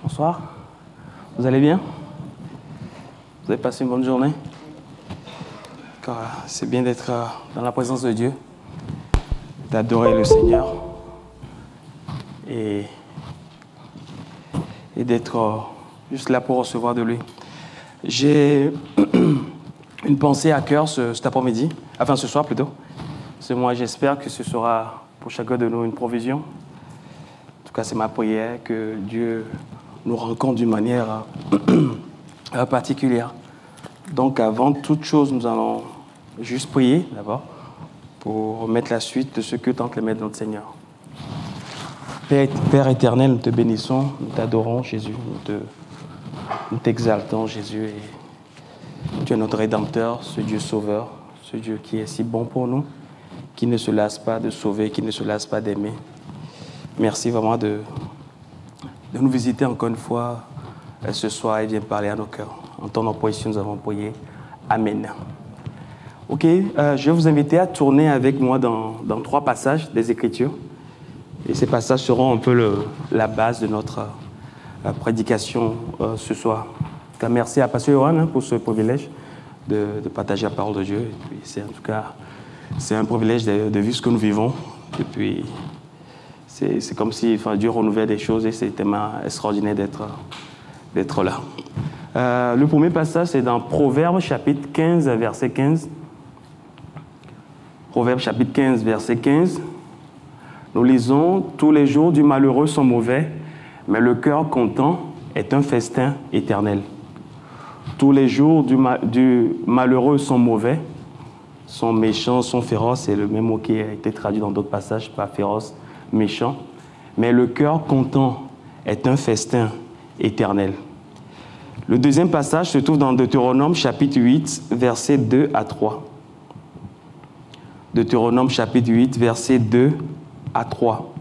Bonsoir. Vous allez bien? Vous avez passé une bonne journée? C'est bien d'être dans la présence de Dieu, d'adorer le Seigneur et d'être juste là pour recevoir de lui. J'ai une pensée à cœur cet après-midi, enfin ce soir plutôt. Moi, j'espère que ce sera pour chacun de nous une provision. En tout cas, c'est ma prière que Dieu nous rencontre d'une manière particulière. Donc, avant toute chose, nous allons juste prier d'abord pour remettre la suite de ce que tente les maîtres de notre Seigneur. Père éternel, nous te bénissons, nous t'adorons, Jésus, nous t'exaltons, Jésus. Et tu es notre Rédempteur, ce Dieu sauveur, ce Dieu qui est si bon pour nous, qui ne se lasse pas de sauver, qui ne se lasse pas d'aimer. Merci vraiment de nous visiter encore une fois ce soir et viens parler à nos cœurs. En ton nom précieux, nous avons prié. Amen. Ok, je vais vous inviter à tourner avec moi dans 3 passages des Écritures. Et ces passages seront un peu la base de notre prédication ce soir. En tout cas, merci à Pasteur Yohan pour ce privilège de partager la parole de Dieu. Et puis, c'est un privilège de vivre ce que nous vivons. Et puis, c'est comme si Dieu renouvelle des choses et c'est tellement extraordinaire d'être là. Le premier passage, c'est dans Proverbes chapitre 15, verset 15. Proverbes chapitre 15, verset 15. Nous lisons « Tous les jours du malheureux sont mauvais, mais le cœur content est un festin éternel. » Tous les jours du malheureux sont mauvais, sont méchants, sont féroces. C'est le même mot qui a été traduit dans d'autres passages, pas féroce, méchant. Mais le cœur content est un festin éternel. Le deuxième passage se trouve dans Deutéronome chapitre 8, versets 2 à 3. Deutéronome chapitre 8, versets 2 à 3.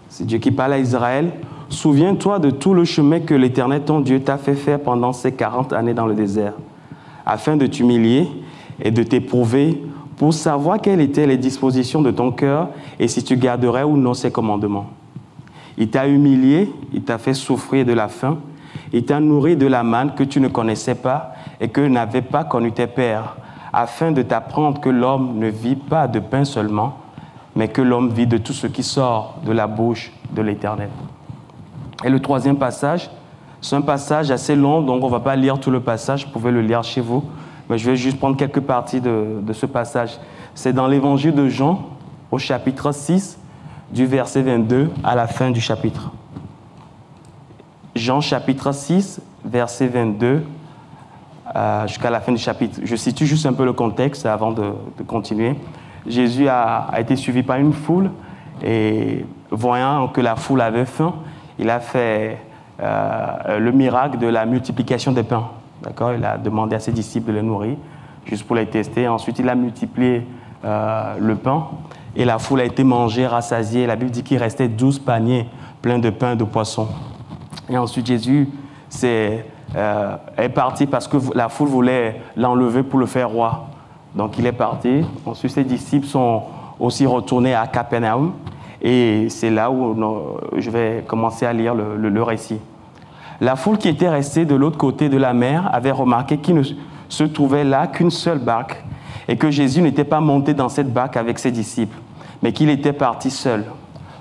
C'est Dieu qui parle à Israël. « Souviens-toi de tout le chemin que l'Éternel, ton Dieu, t'a fait faire pendant ces 40 années dans le désert, afin de t'humilier et de t'éprouver pour savoir quelles étaient les dispositions de ton cœur et si tu garderais ou non ses commandements. Il t'a humilié, il t'a fait souffrir de la faim, il t'a nourri de la manne que tu ne connaissais pas et que n'avaient pas connu tes pères, afin de t'apprendre que l'homme ne vit pas de pain seulement, mais que l'homme vit de tout ce qui sort de la bouche de l'Éternel. » Et le troisième passage, c'est un passage assez long, donc on ne va pas lire tout le passage, vous pouvez le lire chez vous, mais je vais juste prendre quelques parties de ce passage. C'est dans l'Évangile de Jean, au chapitre 6, du verset 22 à la fin du chapitre. Jean chapitre 6, verset 22 jusqu'à la fin du chapitre. Je situe juste un peu le contexte avant de continuer. Jésus a été suivi par une foule et voyant que la foule avait faim, il a fait le miracle de la multiplication des pains. D'accord? Il a demandé à ses disciples de les nourrir, juste pour les tester. Ensuite, il a multiplié le pain et la foule a été mangée, rassasiée. La Bible dit qu'il restait 12 paniers pleins de pain et de poissons. Et ensuite, Jésus est parti parce que la foule voulait l'enlever pour le faire roi. Donc, il est parti. Ensuite, ses disciples sont aussi retournés à Capernaum. Et c'est là où je vais commencer à lire le récit. La foule qui était restée de l'autre côté de la mer avait remarqué qu'il ne se trouvait là qu'une seule barque et que Jésus n'était pas monté dans cette barque avec ses disciples, mais qu'il était parti seul.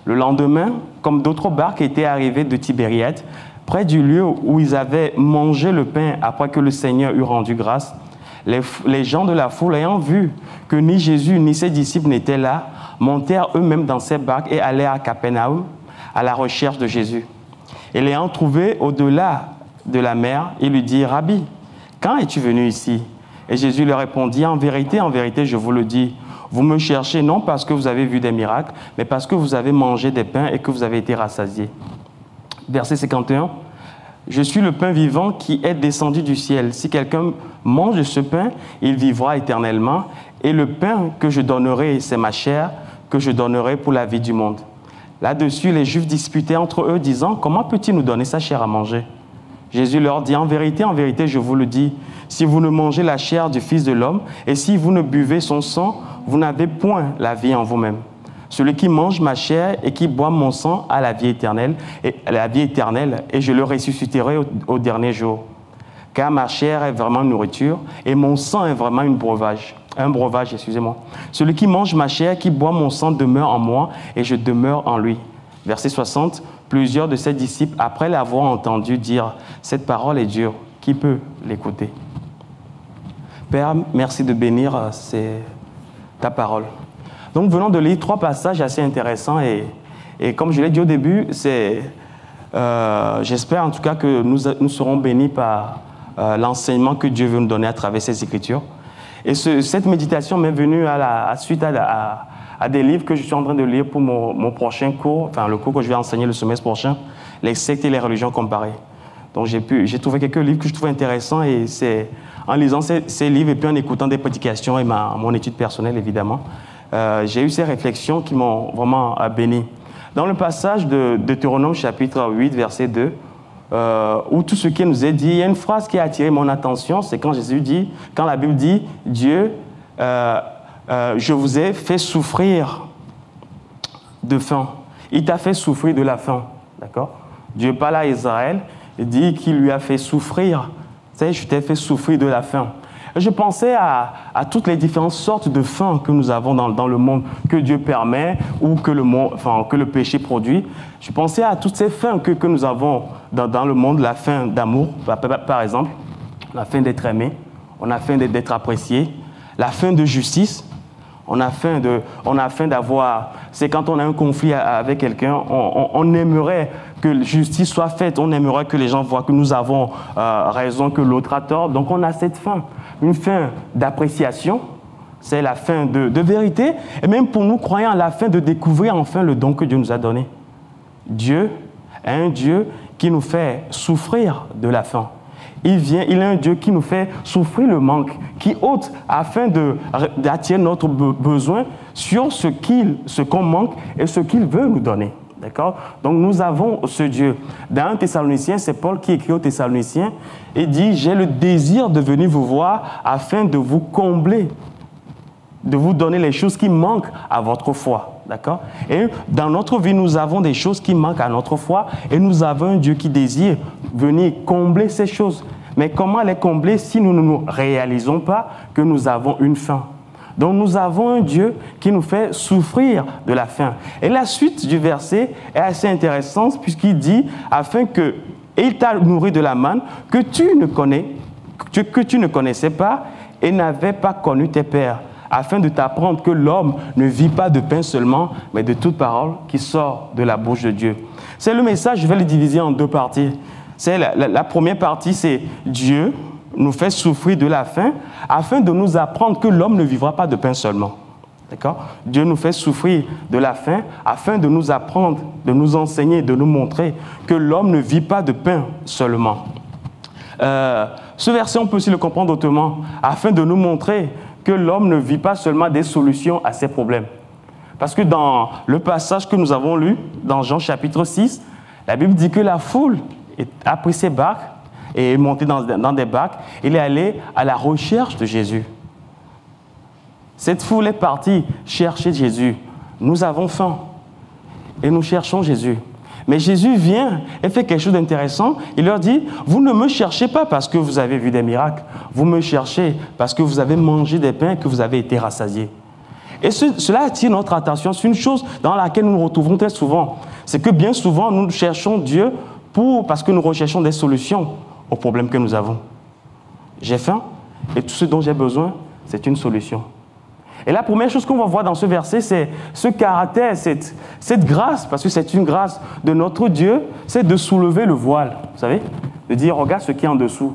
Le lendemain, comme d'autres barques étaient arrivées de Tibériade, près du lieu où ils avaient mangé le pain après que le Seigneur eut rendu grâce, les gens de la foule, ayant vu que ni Jésus ni ses disciples n'étaient là, montèrent eux-mêmes dans ces barques et allèrent à Capernaum à la recherche de Jésus. Et l'ayant trouvé au-delà de la mer, ils lui dirent « Rabbi, quand es-tu venu ici ?» Et Jésus leur répondit « En vérité, je vous le dis, vous me cherchez non parce que vous avez vu des miracles, mais parce que vous avez mangé des pains et que vous avez été rassasiés. » Verset 51. « Je suis le pain vivant qui est descendu du ciel. Si quelqu'un mange de ce pain, il vivra éternellement. Et le pain que je donnerai, c'est ma chair, que je donnerai pour la vie du monde. » Là-dessus, les Juifs disputaient entre eux, disant « Comment peut-il nous donner sa chair à manger ?» Jésus leur dit « En vérité, je vous le dis, si vous ne mangez la chair du Fils de l'homme, et si vous ne buvez son sang, vous n'avez point la vie en vous-même. Celui qui mange ma chair et qui boit mon sang a la vie éternelle, et je le ressusciterai au dernier jour. Car ma chair est vraiment une nourriture et mon sang est vraiment un breuvage. Celui qui mange ma chair, qui boit mon sang demeure en moi et je demeure en lui. Verset 60, plusieurs de ses disciples, après l'avoir entendu dire, cette parole est dure, qui peut l'écouter? Père, merci de bénir ta parole. Donc, venons de lire 3 passages assez intéressants et comme je l'ai dit au début, j'espère en tout cas que nous serons bénis par l'enseignement que Dieu veut nous donner à travers ces Écritures. Et cette méditation m'est venue suite à des livres que je suis en train de lire pour mon prochain cours, enfin le cours que je vais enseigner le semestre prochain, les sectes et les religions comparées. Donc j'ai trouvé quelques livres que je trouvais intéressants et c'est en lisant ces livres et puis en écoutant des prédications et mon étude personnelle évidemment, j'ai eu ces réflexions qui m'ont vraiment béni. Dans le passage de Deutéronome chapitre 8 verset 2, où tout ce qui nous est dit, il y a une phrase qui a attiré mon attention, c'est quand la Bible dit, Dieu, je vous ai fait souffrir de faim. Il t'a fait souffrir de la faim, d'accord? Dieu parle à Israël, il dit qu'il lui a fait souffrir. Tu sais, je t'ai fait souffrir de la faim. Je pensais à toutes les différentes sortes de faim que nous avons dans le monde, que Dieu permet ou que le péché produit. Je pensais à toutes ces faims que nous avons dans le monde, la faim d'amour, par exemple, la faim d'être aimé, on a faim d'être apprécié, la faim de justice, on a faim d'avoir... C'est quand on a un conflit avec quelqu'un, on aimerait que justice soit faite, on aimerait que les gens voient que nous avons raison, que l'autre a tort. Donc on a cette faim. Une faim d'appréciation, c'est la faim de vérité, et même pour nous croyants, la faim de découvrir enfin le don que Dieu nous a donné. Dieu est un Dieu qui nous fait souffrir de la faim. Il est un Dieu qui nous fait souffrir le manque, qui ôte afin d'attirer notre besoin sur ce qu'on manque et ce qu'il veut nous donner. D'accord? Donc nous avons ce Dieu. Dans 1 Thessaloniciens, c'est Paul qui écrit aux Thessaloniciens et dit « J'ai le désir de venir vous voir afin de vous combler, de vous donner les choses qui manquent à votre foi. » D'accord? Et dans notre vie, nous avons des choses qui manquent à notre foi et nous avons un Dieu qui désire venir combler ces choses. Mais comment les combler si nous ne nous réalisons pas que nous avons une faim? Donc nous avons un Dieu qui nous fait souffrir de la faim. Et la suite du verset est assez intéressante puisqu'il dit afin que il t'a nourri de la manne que tu ne connaissais pas et n'avais pas connu tes pères, afin de t'apprendre que l'homme ne vit pas de pain seulement, mais de toute parole qui sort de la bouche de Dieu. C'est le message, je vais le diviser en 2 parties. La première partie, c'est Dieu nous fait souffrir de la faim afin de nous apprendre que l'homme ne vivra pas de pain seulement. D'accord? Dieu nous fait souffrir de la faim afin de nous apprendre, de nous enseigner, de nous montrer que l'homme ne vit pas de pain seulement. Ce verset, on peut aussi le comprendre autrement, afin de nous montrer que l'homme ne vit pas seulement des solutions à ses problèmes. Parce que dans le passage que nous avons lu, dans Jean chapitre 6, la Bible dit que la foule a pris ses barques et est montée dans des barques. Il est allé à la recherche de Jésus. Cette foule est partie chercher Jésus. Nous avons faim et nous cherchons Jésus. Mais Jésus vient et fait quelque chose d'intéressant. Il leur dit, vous ne me cherchez pas parce que vous avez vu des miracles. Vous me cherchez parce que vous avez mangé des pains et que vous avez été rassasiés. Et cela attire notre attention. C'est une chose dans laquelle nous nous retrouvons très souvent. C'est que bien souvent, nous cherchons Dieu parce que nous recherchons des solutions aux problèmes que nous avons. J'ai faim et tout ce dont j'ai besoin, c'est une solution. Et la première chose qu'on va voir dans ce verset, c'est ce caractère, cette grâce, parce que c'est une grâce de notre Dieu, c'est de soulever le voile, vous savez, de dire, regarde ce qui est en dessous.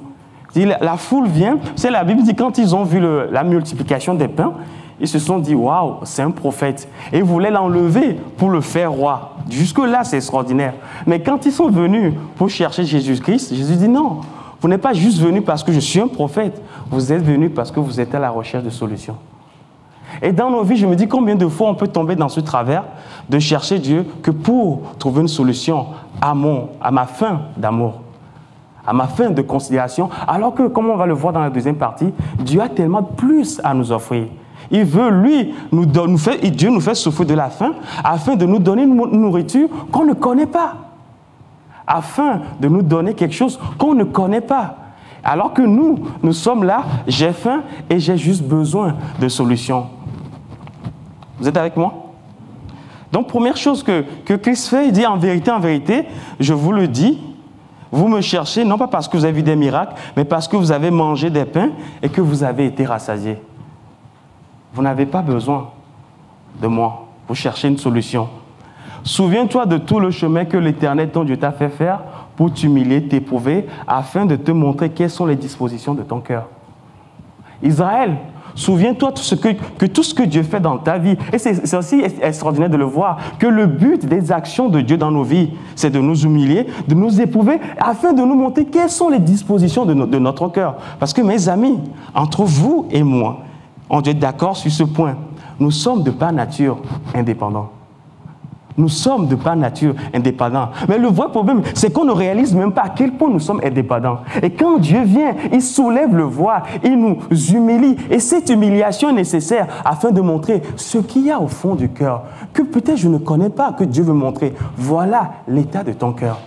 La foule vient, c'est la Bible dit, quand ils ont vu la multiplication des pains, ils se sont dit, waouh, c'est un prophète. Et ils voulaient l'enlever pour le faire roi. Jusque-là, c'est extraordinaire. Mais quand ils sont venus pour chercher Jésus-Christ, Jésus dit, non, vous n'êtes pas juste venus parce que je suis un prophète, vous êtes venus parce que vous êtes à la recherche de solutions. Et dans nos vies, je me dis combien de fois on peut tomber dans ce travers de chercher Dieu que pour trouver une solution à ma faim d'amour, à ma faim de considération, alors que, comme on va le voir dans la deuxième partie, Dieu a tellement plus à nous offrir. Il veut, lui, Dieu nous fait souffrir de la faim afin de nous donner une nourriture qu'on ne connaît pas. Afin de nous donner quelque chose qu'on ne connaît pas. Alors que nous sommes là, j'ai faim et j'ai juste besoin de solutions. Vous êtes avec moi? Donc, première chose que Christ fait, il dit en vérité, je vous le dis, vous me cherchez, non pas parce que vous avez vu des miracles, mais parce que vous avez mangé des pains et que vous avez été rassasiés. Vous n'avez pas besoin de moi. Vous cherchez une solution. Souviens-toi de tout le chemin que l'Éternel, ton Dieu, t'a fait faire pour t'humilier, t'éprouver, afin de te montrer quelles sont les dispositions de ton cœur. Israël, souviens-toi que tout ce que Dieu fait dans ta vie, et c'est aussi extraordinaire de le voir, que le but des actions de Dieu dans nos vies, c'est de nous humilier, de nous éprouver, afin de nous montrer quelles sont les dispositions de notre cœur. Parce que mes amis, entre vous et moi, on doit être d'accord sur ce point, nous sommes de par nature indépendants. Nous sommes de par nature indépendants. Mais le vrai problème, c'est qu'on ne réalise même pas à quel point nous sommes indépendants. Et quand Dieu vient, il soulève le voile, il nous humilie. Et cette humiliation est nécessaire afin de montrer ce qu'il y a au fond du cœur, que peut-être je ne connais pas, que Dieu veut montrer. Voilà l'état de ton cœur.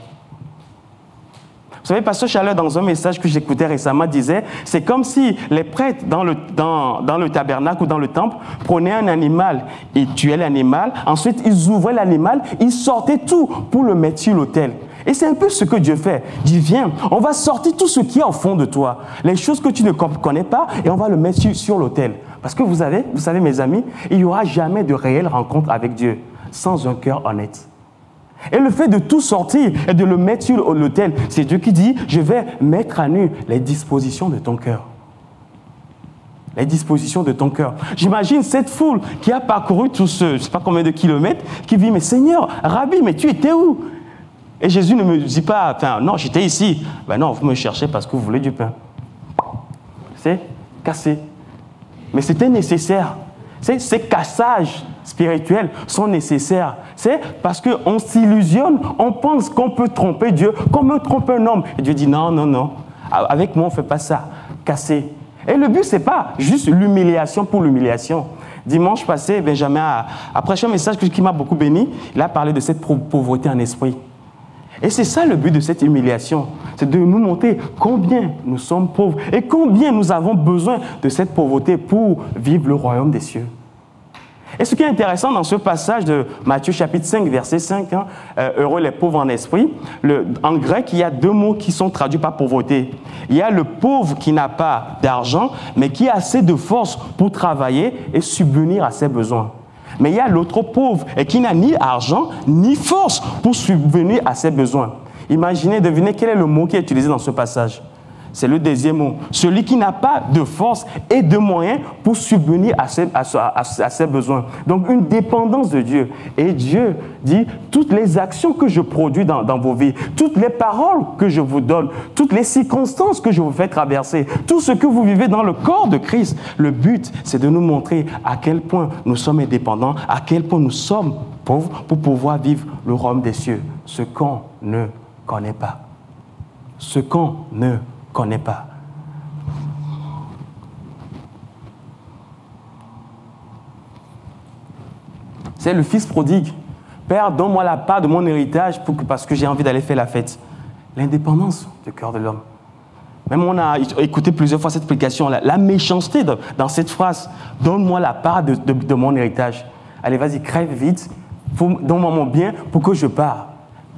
Vous savez, Pasteur Chaleur, dans un message que j'écoutais récemment, disait, c'est comme si les prêtres dans le tabernacle ou dans le temple prenaient un animal, ils tuaient l'animal, ensuite ils ouvraient l'animal, ils sortaient tout pour le mettre sur l'autel. Et c'est un peu ce que Dieu fait. Il dit, viens, on va sortir tout ce qui est au fond de toi, les choses que tu ne connais pas, et on va le mettre sur l'autel. Parce que vous savez, mes amis, il n'y aura jamais de réelle rencontre avec Dieu sans un cœur honnête. Et le fait de tout sortir et de le mettre sur l'autel, c'est Dieu qui dit, je vais mettre à nu les dispositions de ton cœur. Les dispositions de ton cœur. J'imagine cette foule qui a parcouru tout ce, je ne sais pas combien de kilomètres, qui dit, mais Seigneur, Rabbi, mais tu étais où? Et Jésus ne me dit pas, enfin, non, j'étais ici. Ben non, vous me cherchez parce que vous voulez du pain. C'est cassé. Mais c'était nécessaire. Ces cassages spirituels sont nécessaires. C'est parce qu'on s'illusionne, on pense qu'on peut tromper Dieu comme on trompe un homme. Et Dieu dit non, non, non. Avec moi, on ne fait pas ça. Casser. Et le but, ce n'est pas juste l'humiliation pour l'humiliation. Dimanche passé, Benjamin a prêché un message qui m'a beaucoup béni. Il a parlé de cette pauvreté en esprit. Et c'est ça le but de cette humiliation. C'est de nous montrer combien nous sommes pauvres et combien nous avons besoin de cette pauvreté pour vivre le royaume des cieux. Et ce qui est intéressant dans ce passage de Matthieu chapitre 5, verset 5, heureux les pauvres en esprit, en grec, il y a deux mots qui sont traduits par pauvreté. Il y a le pauvre qui n'a pas d'argent, mais qui a assez de force pour travailler et subvenir à ses besoins. Mais il y a l'autre pauvre et qui n'a ni argent ni force pour subvenir à ses besoins. Imaginez, devinez quel est le mot qui est utilisé dans ce passage. C'est le deuxième mot. Celui qui n'a pas de force et de moyens pour subvenir à ses besoins. Donc une dépendance de Dieu. Et Dieu dit, toutes les actions que je produis dans vos vies, toutes les paroles que je vous donne, toutes les circonstances que je vous fais traverser, tout ce que vous vivez dans le corps de Christ, le but, c'est de nous montrer à quel point nous sommes indépendants, à quel point nous sommes pauvres pour pouvoir vivre le royaume des cieux. Ce qu'on ne connaît pas. Ce qu'on ne connaît pas. C'est le fils prodigue. Père, donne-moi la part de mon héritage parce que j'ai envie d'aller faire la fête. L'indépendance du cœur de l'homme. Même on a écouté plusieurs fois cette prédication, la méchanceté dans cette phrase. Donne-moi la part de mon héritage. Allez, vas-y, crève vite. Donne-moi mon bien pour que je parte.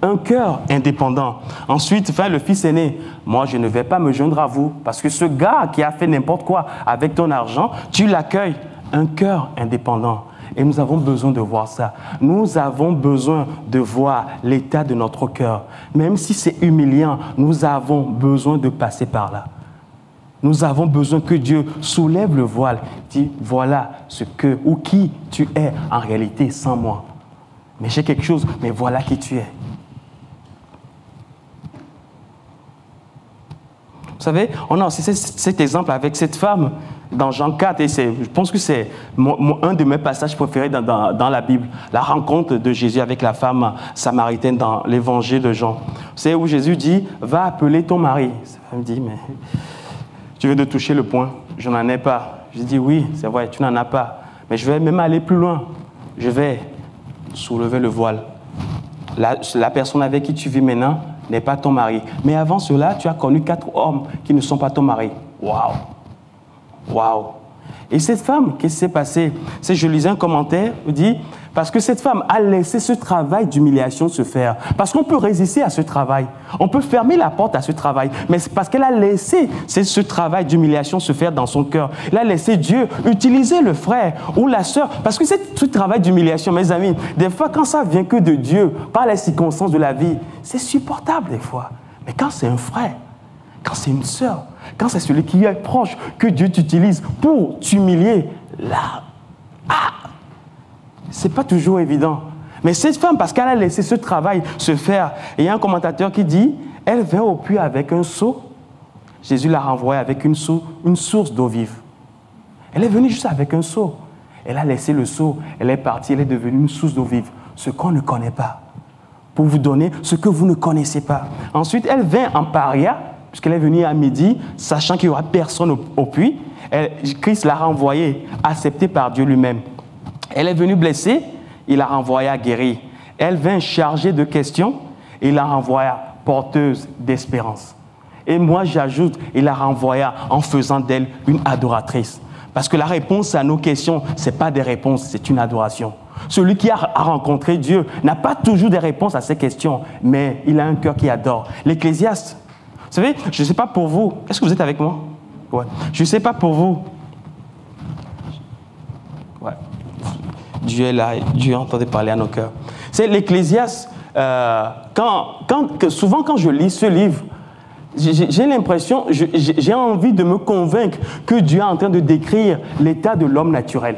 Un cœur indépendant. Ensuite, le fils aîné. Moi, je ne vais pas me joindre à vous parce que ce gars qui a fait n'importe quoi avec ton argent, tu l'accueilles. Un cœur indépendant. Et nous avons besoin de voir ça. Nous avons besoin de voir l'état de notre cœur. Même si c'est humiliant, nous avons besoin de passer par là. Nous avons besoin que Dieu soulève le voile. Dit, voilà ce que ou qui tu es en réalité sans moi. Mais j'ai quelque chose, mais voilà qui tu es. Vous savez, on a aussi cet exemple avec cette femme dans Jean 4, et je pense que c'est un de mes passages préférés dans la Bible, la rencontre de Jésus avec la femme samaritaine dans l'évangile de Jean. C'est où Jésus dit, va appeler ton mari. Cette femme dit, mais tu veux de toucher le point, je n'en ai pas. Je dis oui, c'est vrai, tu n'en as pas. Mais je vais même aller plus loin. Je vais soulever le voile. La personne avec qui tu vis maintenant n'est pas ton mari. Mais avant cela, tu as connu 4 hommes qui ne sont pas ton mari. Waouh! Waouh! Et cette femme, qu'est-ce qui s'est passé? C'est, je lisais un commentaire, il dit, parce que cette femme a laissé ce travail d'humiliation se faire. Parce qu'on peut résister à ce travail. On peut fermer la porte à ce travail. Mais c'est parce qu'elle a laissé ce travail d'humiliation se faire dans son cœur. Elle a laissé Dieu utiliser le frère ou la sœur. Parce que ce travail d'humiliation, mes amis, des fois, quand ça vient que de Dieu, par les circonstances de la vie, c'est supportable des fois. Mais quand c'est un frère, quand c'est une sœur, quand c'est celui qui est proche, que Dieu t'utilise pour t'humilier, là, c'est pas toujours évident. Mais cette femme, parce qu'elle a laissé ce travail se faire, et il y a un commentateur qui dit, elle vint au puits avec un seau, Jésus l'a renvoyée avec une source d'eau vive. Elle est venue juste avec un seau. Elle a laissé le seau, elle est partie, elle est devenue une source d'eau vive. Ce qu'on ne connaît pas. Pour vous donner ce que vous ne connaissez pas. Ensuite, elle vint en paria, puisqu'elle est venue à midi, sachant qu'il n'y aura personne au puits. Christ l'a renvoyée, acceptée par Dieu lui-même. Elle est venue blessée, il l'a renvoyée guérie. Elle vint chargée de questions, il la renvoya porteuse d'espérance. Et moi, j'ajoute, il la renvoya en faisant d'elle une adoratrice. Parce que la réponse à nos questions, ce n'est pas des réponses, c'est une adoration. Celui qui a rencontré Dieu n'a pas toujours des réponses à ses questions, mais il a un cœur qui adore. L'Ecclésiaste, vous savez, je ne sais pas pour vous, est-ce que vous êtes avec moi? Ouais. Je ne sais pas pour vous. Ouais. Dieu est là, Dieu entend parler à nos cœurs. C'est l'Ecclésiaste, souvent quand je lis ce livre, j'ai l'impression, j'ai envie de me convaincre que Dieu est en train de décrire l'état de l'homme naturel.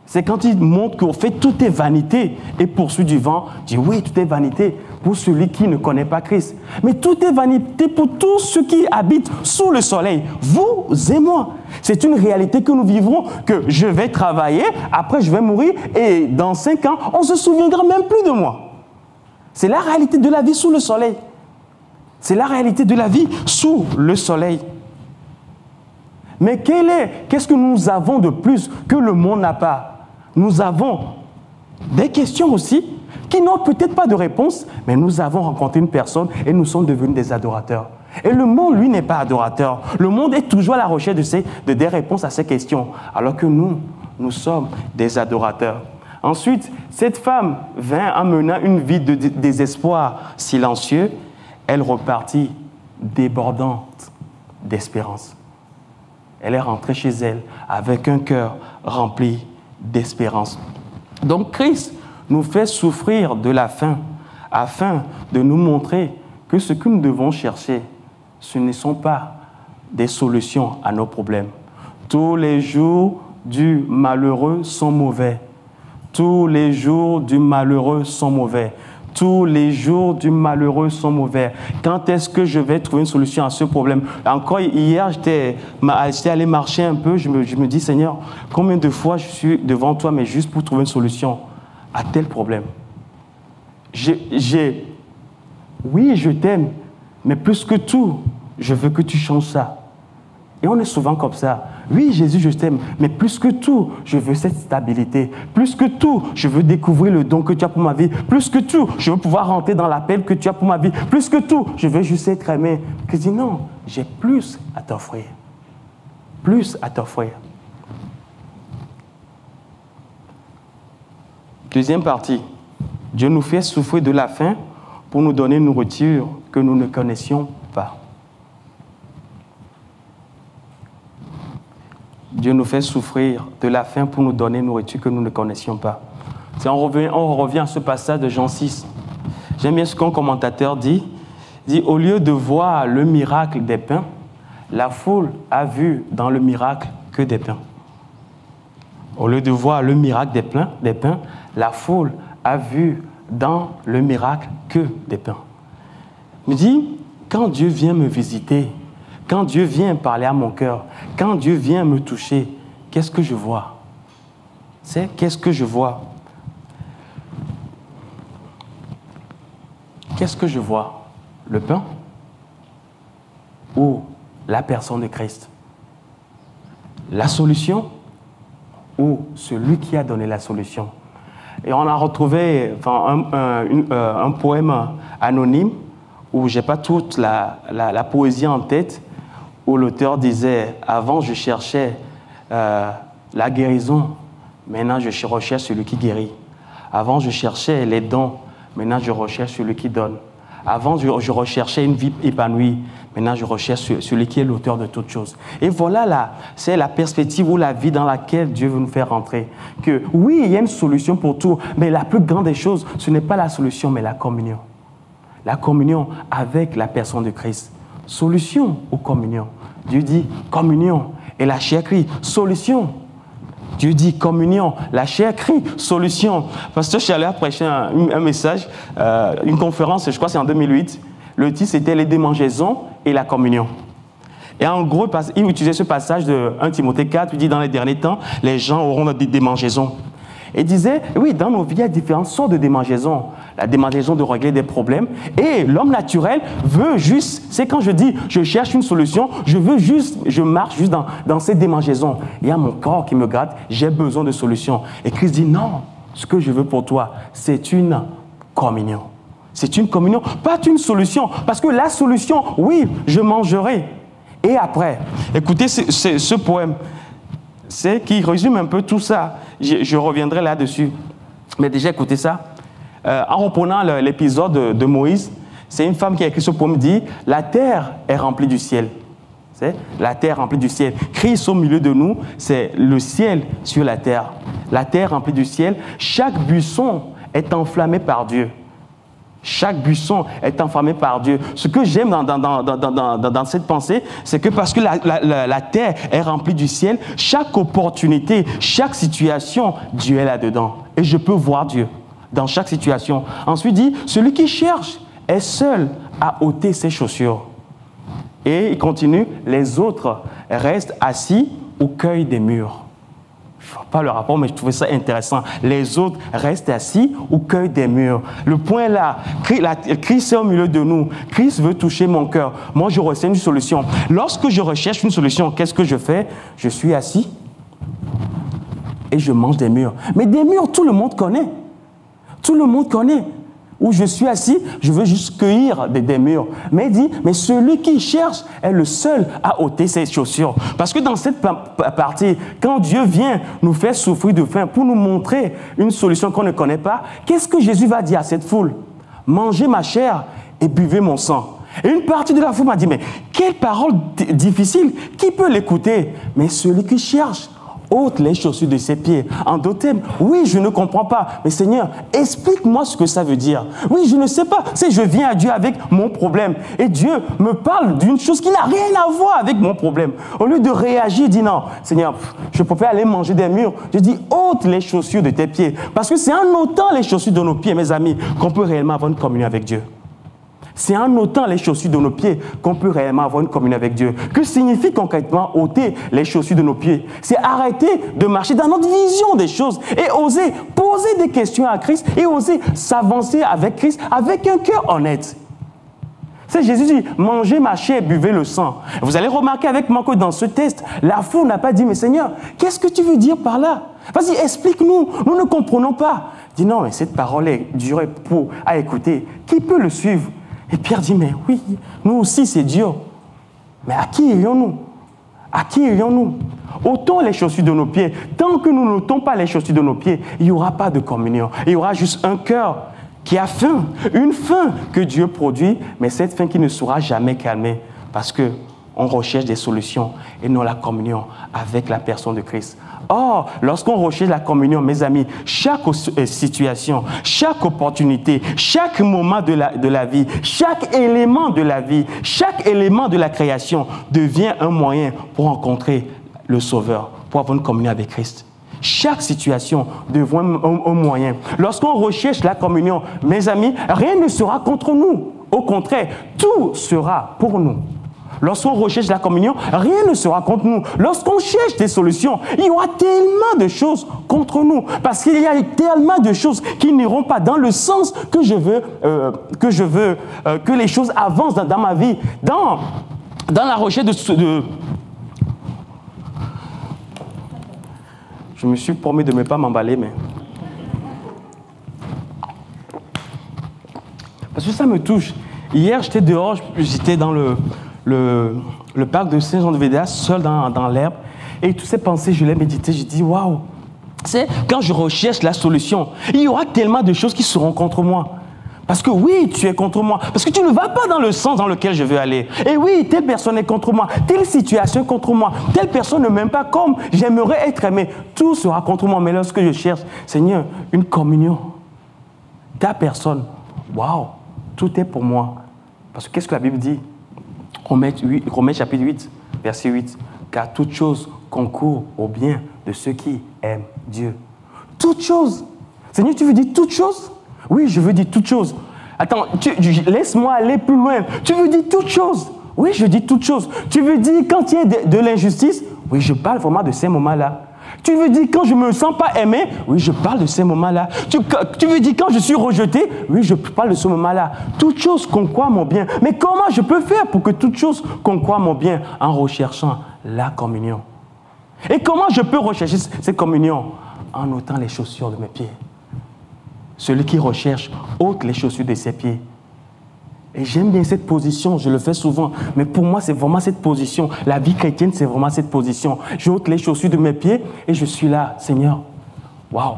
C'est quand il montre qu'au fait, tout est vanité et poursuit du vent, dit oui, tout est vanité pour celui qui ne connaît pas Christ. Mais tout est vanité pour tous ceux qui habitent sous le soleil, vous et moi. C'est une réalité que nous vivrons, que je vais travailler, après je vais mourir et dans 5 ans, on ne se souviendra même plus de moi. C'est la réalité de la vie sous le soleil. C'est la réalité de la vie sous le soleil. Mais qu'est-ce que nous avons de plus que le monde n'a pas? Nous avons des questions aussi qui n'ont peut-être pas de réponse, mais nous avons rencontré une personne et nous sommes devenus des adorateurs. Et le monde, lui, n'est pas adorateur. Le monde est toujours à la recherche de des réponses à ces questions, alors que nous sommes des adorateurs. Ensuite, cette femme vint en menant une vie de désespoir silencieux. Elle repartit débordante d'espérance. Elle est rentrée chez elle avec un cœur rempli d'espérance. Donc Christ nous fait souffrir de la faim afin de nous montrer que ce que nous devons chercher, ce ne sont pas des solutions à nos problèmes. Tous les jours du malheureux sont mauvais. Tous les jours du malheureux sont mauvais. Tous les jours du malheureux sont mauvais. Quand est-ce que je vais trouver une solution à ce problème? Encore hier, j'étais allé marcher un peu. Je me dis, Seigneur, combien de fois je suis devant toi, mais juste pour trouver une solution à tel problème? Oui, je t'aime, mais plus que tout, je veux que tu changes ça. Et on est souvent comme ça. Oui, Jésus, je t'aime, mais plus que tout, je veux cette stabilité. Plus que tout, je veux découvrir le don que tu as pour ma vie. Plus que tout, je veux pouvoir rentrer dans l'appel que tu as pour ma vie. Plus que tout, je veux juste être aimé. Je dis non, j'ai plus à t'offrir. Plus à t'offrir. Deuxième partie. Dieu nous fait souffrir de la faim pour nous donner une nourriture que nous ne connaissions pas. Dieu nous fait souffrir de la faim pour nous donner une nourriture que nous ne connaissions pas. On revient à ce passage de Jean 6. J'aime bien ce qu'un commentateur dit. Il dit, au lieu de voir le miracle des pains, la foule a vu dans le miracle que des pains. Au lieu de voir le miracle des pains, la foule a vu dans le miracle que des pains. Il me dit, quand Dieu vient me visiter, quand Dieu vient parler à mon cœur, quand Dieu vient me toucher, qu'est-ce que je vois? Qu'est-ce que je vois? Qu'est-ce que je vois? Le pain ou la personne de Christ? la solution ou celui qui a donné la solution? Et on a retrouvé un poème anonyme où je n'ai pas toute la poésie en tête, où l'auteur disait « Avant, je cherchais la guérison, maintenant je recherche celui qui guérit. Avant, je cherchais les dons, maintenant je recherche celui qui donne. Avant, je recherchais une vie épanouie, maintenant je recherche celui qui est l'auteur de toutes choses. » Et voilà, c'est la perspective ou la vie dans laquelle Dieu veut nous faire rentrer. Que oui, il y a une solution pour tout, mais la plus grande des choses, ce n'est pas la solution, mais la communion. La communion avec la personne de Christ. Solution ou communion? Dieu dit communion et la chair crie solution. Dieu dit communion, la chair crie solution. Pasteur Chalet a prêché un message, une conférence, je crois que c'est en 2008. Le titre c'était les démangeaisons et la communion. Et en gros, il utilisait ce passage de 1 Timothée 4, il dit dans les derniers temps, les gens auront des démangeaisons. Et il disait, oui, dans nos vies, il y a différentes sortes de démangeaisons. La démangeaison de régler des problèmes. Et l'homme naturel veut juste, c'est quand je dis, je cherche une solution, je marche juste dans ces démangeaisons. Il y a mon corps qui me gratte, j'ai besoin de solutions. Et Christ dit, non, ce que je veux pour toi, c'est une communion. C'est une communion, pas une solution. Parce que la solution, oui, je mangerai. Et après, écoutez ce poème. C'est qui résume un peu tout ça. Je reviendrai là-dessus. Mais déjà, écoutez ça. En reprenant l'épisode de Moïse, c'est une femme qui a écrit ce poème, dit « La terre est remplie du ciel ». C'est la terre remplie du ciel. Christ au milieu de nous, c'est le ciel sur la terre. La terre remplie du ciel. Chaque buisson est enflammé par Dieu. Chaque buisson est enflammé par Dieu. Ce que j'aime dans cette pensée, c'est que parce que la terre est remplie du ciel, chaque opportunité, chaque situation, Dieu est là-dedans. Et je peux voir Dieu dans chaque situation. Ensuite, il dit, celui qui cherche est seul à ôter ses chaussures. Et il continue, les autres restent assis au cueil des murs. Je ne vois pas le rapport, mais je trouvais ça intéressant. Les autres restent assis au cueil des murs. Le point là, Christ est au milieu de nous. Christ veut toucher mon cœur. Moi, je recherche une solution. Lorsque je recherche une solution, qu'est-ce que je fais? Je suis assis et je mange des murs. Mais des murs, tout le monde connaît. Tout le monde connaît. Où je suis assis, je veux juste cueillir des murs. Mais il dit, mais celui qui cherche est le seul à ôter ses chaussures. Parce que dans cette partie, quand Dieu vient nous faire souffrir de faim pour nous montrer une solution qu'on ne connaît pas, qu'est-ce que Jésus va dire à cette foule? Mangez ma chair et buvez mon sang. Et une partie de la foule m'a dit, mais quelle parole difficile, qui peut l'écouter? Mais celui qui cherche ôte les chaussures de ses pieds. En d'autres termes, oui, je ne comprends pas. Mais Seigneur, explique-moi ce que ça veut dire. Oui, je ne sais pas. C'est je viens à Dieu avec mon problème. Et Dieu me parle d'une chose qui n'a rien à voir avec mon problème. Au lieu de réagir, il dit non, Seigneur, je peux pas aller manger des murs. Je dis, ôte les chaussures de tes pieds. Parce que c'est en ôtant les chaussures de nos pieds, mes amis, qu'on peut réellement avoir une communion avec Dieu. C'est en ôtant les chaussures de nos pieds qu'on peut réellement avoir une communion avec Dieu. Que signifie concrètement ôter les chaussures de nos pieds? C'est arrêter de marcher dans notre vision des choses et oser poser des questions à Christ et oser s'avancer avec Christ avec un cœur honnête. C'est Jésus dit, mangez ma chair, buvez le sang. Vous allez remarquer avec moi que dans ce texte, la foule n'a pas dit, mais Seigneur, qu'est-ce que tu veux dire par là? Vas-y, explique-nous, nous ne comprenons pas. Il dit, non, mais cette parole est dure à écouter. Qui peut le suivre? Et Pierre dit, mais oui, nous aussi c'est dur. Mais à qui irions-nous? À qui irions-nous? Ôtons les chaussures de nos pieds. Tant que nous n'ôtons pas les chaussures de nos pieds, il n'y aura pas de communion. Il y aura juste un cœur qui a faim. Une faim que Dieu produit, mais cette faim qui ne sera jamais calmée. Parce qu'on recherche des solutions et non la communion avec la personne de Christ. Or, lorsqu'on recherche la communion, mes amis, chaque situation, chaque opportunité, chaque moment de la vie, chaque élément de la vie, chaque élément de la création devient un moyen pour rencontrer le Sauveur, pour avoir une communion avec Christ. Chaque situation devient un moyen. Lorsqu'on recherche la communion, mes amis, rien ne sera contre nous. Au contraire, tout sera pour nous. Lorsqu'on recherche la communion, rien ne sera contre nous. Lorsqu'on cherche des solutions, il y aura tellement de choses contre nous. Parce qu'il y a tellement de choses qui n'iront pas dans le sens que je veux que les choses avancent dans ma vie. Dans la recherche Je me suis promis de ne pas m'emballer, mais... Parce que ça me touche. Hier, j'étais dehors, j'étais dans le parc de Saint-Jean-de-Védas, seul dans l'herbe. Et toutes ces pensées, je les méditais, j'ai dit, waouh! C'est quand je recherche la solution, il y aura tellement de choses qui seront contre moi. Parce que oui, tu es contre moi. Parce que tu ne vas pas dans le sens dans lequel je veux aller. Et oui, telle personne est contre moi. Telle situation est contre moi. Telle personne ne m'aime pas comme j'aimerais être aimé. Tout sera contre moi. Mais lorsque je cherche, Seigneur, une communion, ta personne, waouh, tout est pour moi. Parce que qu'est-ce que la Bible dit? Romains chapitre 8, verset 8. Car toute chose concourt au bien de ceux qui aiment Dieu. Toute chose. Seigneur, tu veux dire toute chose? Oui, je veux dire toute chose. Attends, laisse-moi aller plus loin. Tu veux dire toute chose? Oui, je dis toute chose. Tu veux dire quand il y a de l'injustice? Oui, je parle vraiment de ces moments-là. Tu veux dire quand je ne me sens pas aimé? Oui, je parle de ces moments-là. Tu veux dire quand je suis rejeté? Oui, je parle de ce moment-là. Toute chose concourt à mon bien. Mais comment je peux faire pour que toute chose concourt à mon bien? En recherchant la communion. Et comment je peux rechercher cette communion? En ôtant les chaussures de mes pieds. Celui qui recherche ôte les chaussures de ses pieds. Et j'aime bien cette position, je le fais souvent. Mais pour moi, c'est vraiment cette position. La vie chrétienne, c'est vraiment cette position. J'ôte les chaussures de mes pieds et je suis là, Seigneur. Waouh!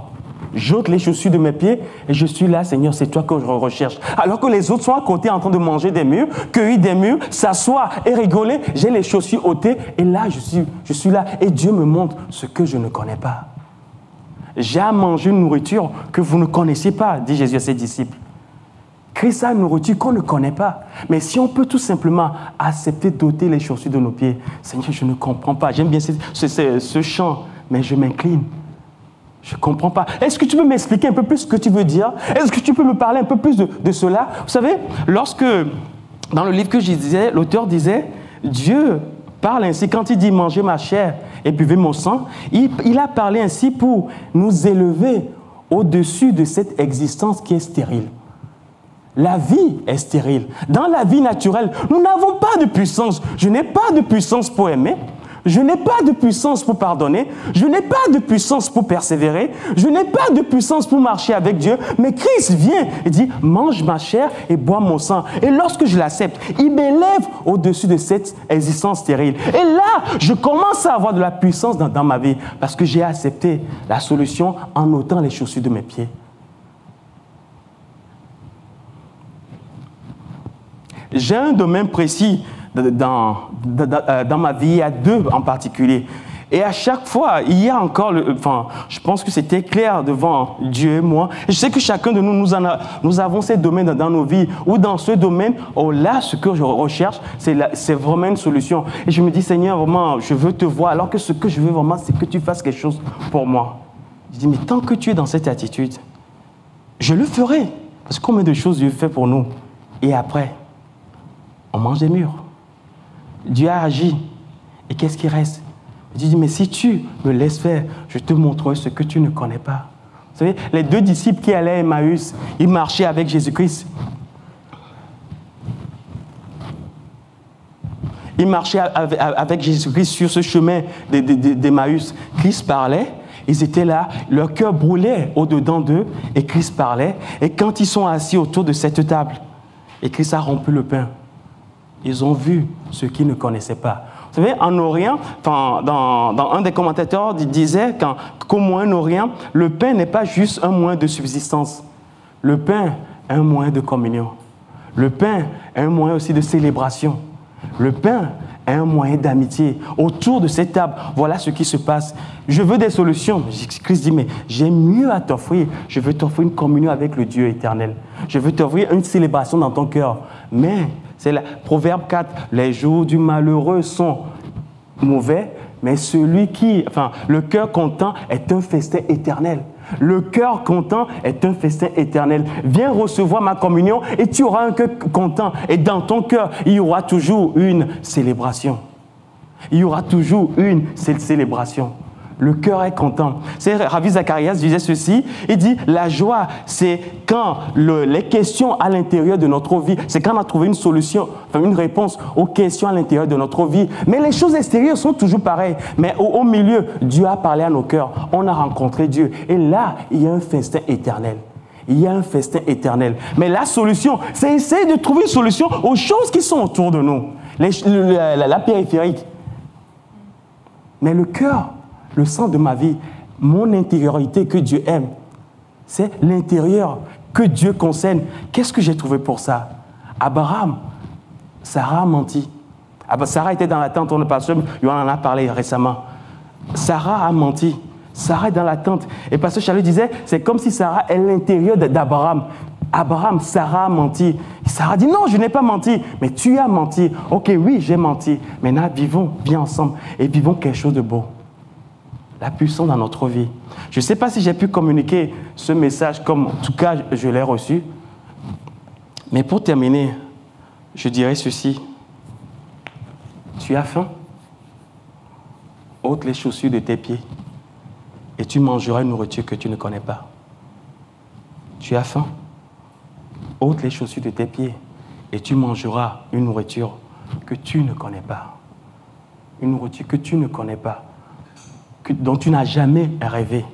J'ôte les chaussures de mes pieds et je suis là, Seigneur, c'est toi que je recherche. Alors que les autres sont à côté en train de manger des mûres, cueillir des mûres, s'asseoir et rigoler. J'ai les chaussures ôtées et là, je suis là. Et Dieu me montre ce que je ne connais pas. J'ai à manger une nourriture que vous ne connaissez pas, dit Jésus à ses disciples. Christ a une nourriture qu'on ne connaît pas. Mais si on peut tout simplement accepter d'ôter les chaussures de nos pieds, Seigneur, je ne comprends pas. J'aime bien ce chant, mais je m'incline. Je ne comprends pas. Est-ce que tu peux m'expliquer un peu plus ce que tu veux dire? Est-ce que tu peux me parler un peu plus de cela? Vous savez, lorsque, dans le livre que je disais, l'auteur disait, Dieu parle ainsi, quand il dit « mangez ma chair et buvez mon sang », il a parlé ainsi pour nous élever au-dessus de cette existence qui est stérile. La vie est stérile. Dans la vie naturelle, nous n'avons pas de puissance. Je n'ai pas de puissance pour aimer. Je n'ai pas de puissance pour pardonner. Je n'ai pas de puissance pour persévérer. Je n'ai pas de puissance pour marcher avec Dieu. Mais Christ vient et dit, mange ma chair et bois mon sang. Et lorsque je l'accepte, il m'élève au-dessus de cette existence stérile. Et là, je commence à avoir de la puissance dans ma vie parce que j'ai accepté la solution en ôtant les chaussures de mes pieds. J'ai un domaine précis dans ma vie, il y a deux en particulier. Et à chaque fois, il y a encore, je pense que c'était clair devant Dieu et moi. Et je sais que chacun de nous, nous avons ces domaines dans nos vies, où dans ce domaine, là, ce que je recherche, c'est vraiment une solution. Et je me dis, Seigneur, vraiment, je veux te voir, alors que ce que je veux vraiment, c'est que tu fasses quelque chose pour moi. Je dis, mais tant que tu es dans cette attitude, je le ferai. Parce que combien de choses Dieu fait pour nous? Et après, on mange des mûres. Dieu a agi. Et qu'est-ce qui reste? Dieu dit, mais si tu me laisses faire, je te montrerai ce que tu ne connais pas. Vous savez, les deux disciples qui allaient à Emmaüs, ils marchaient avec Jésus-Christ. Ils marchaient avec Jésus-Christ sur ce chemin d'Emmaüs. Christ parlait, ils étaient là, leur cœur brûlait au-dedans d'eux, et Christ parlait. Et quand ils sont assis autour de cette table, et Christ a rompu le pain, ils ont vu ce qu'ils ne connaissaient pas. Vous savez, en Orient, dans un des commentateurs disait qu'au Moyen-Orient, le pain n'est pas juste un moyen de subsistance. Le pain est un moyen de communion. Le pain est un moyen aussi de célébration. Le pain est un moyen d'amitié. Autour de cette table, voilà ce qui se passe. Je veux des solutions. Christ dit, mais j'ai mieux à t'offrir. Je veux t'offrir une communion avec le Dieu éternel. Je veux t'offrir une célébration dans ton cœur. Mais c'est le Proverbe 4, les jours du malheureux sont mauvais, mais le cœur content est un festin éternel. Le cœur content est un festin éternel. Viens recevoir ma communion et tu auras un cœur content. Et dans ton cœur, il y aura toujours une célébration. Il y aura toujours une célébration. le cœur est content. C'est Ravi Zacharias disait ceci, il dit, la joie, c'est quand les questions à l'intérieur de notre vie, c'est quand on a trouvé une solution, enfin une réponse aux questions à l'intérieur de notre vie. Mais les choses extérieures sont toujours pareilles. Mais au milieu, Dieu a parlé à nos cœurs, on a rencontré Dieu. Et là, il y a un festin éternel. Il y a un festin éternel. Mais la solution, c'est essayer de trouver une solution aux choses qui sont autour de nous. La périphérique. Mais le cœur, le centre de ma vie, mon intériorité que Dieu aime, c'est l'intérieur que Dieu concerne. Qu'est-ce que j'ai trouvé pour ça? Abraham, Sarah a menti. Sarah était dans la tente, on en a parlé récemment. Sarah a menti. Sarah est dans la tente. Et pasteur Chalut disait, c'est comme si Sarah est l'intérieur d'Abraham. Abraham, Sarah a menti. Sarah dit, non, je n'ai pas menti. Mais tu as menti. Ok, oui, j'ai menti. Maintenant, viens ensemble et vivons quelque chose de beau. La puissance dans notre vie. Je ne sais pas si j'ai pu communiquer ce message comme, en tout cas, je l'ai reçu. Mais pour terminer, je dirais ceci. Tu as faim? Ôte les chaussures de tes pieds et tu mangeras une nourriture que tu ne connais pas. Tu as faim? Ôte les chaussures de tes pieds et tu mangeras une nourriture que tu ne connais pas. Une nourriture que tu ne connais pas, dont tu n'as jamais rêvé.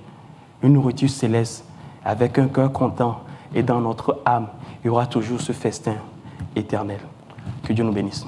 Une nourriture céleste, avec un cœur content. Et dans notre âme, il y aura toujours ce festin éternel. Que Dieu nous bénisse.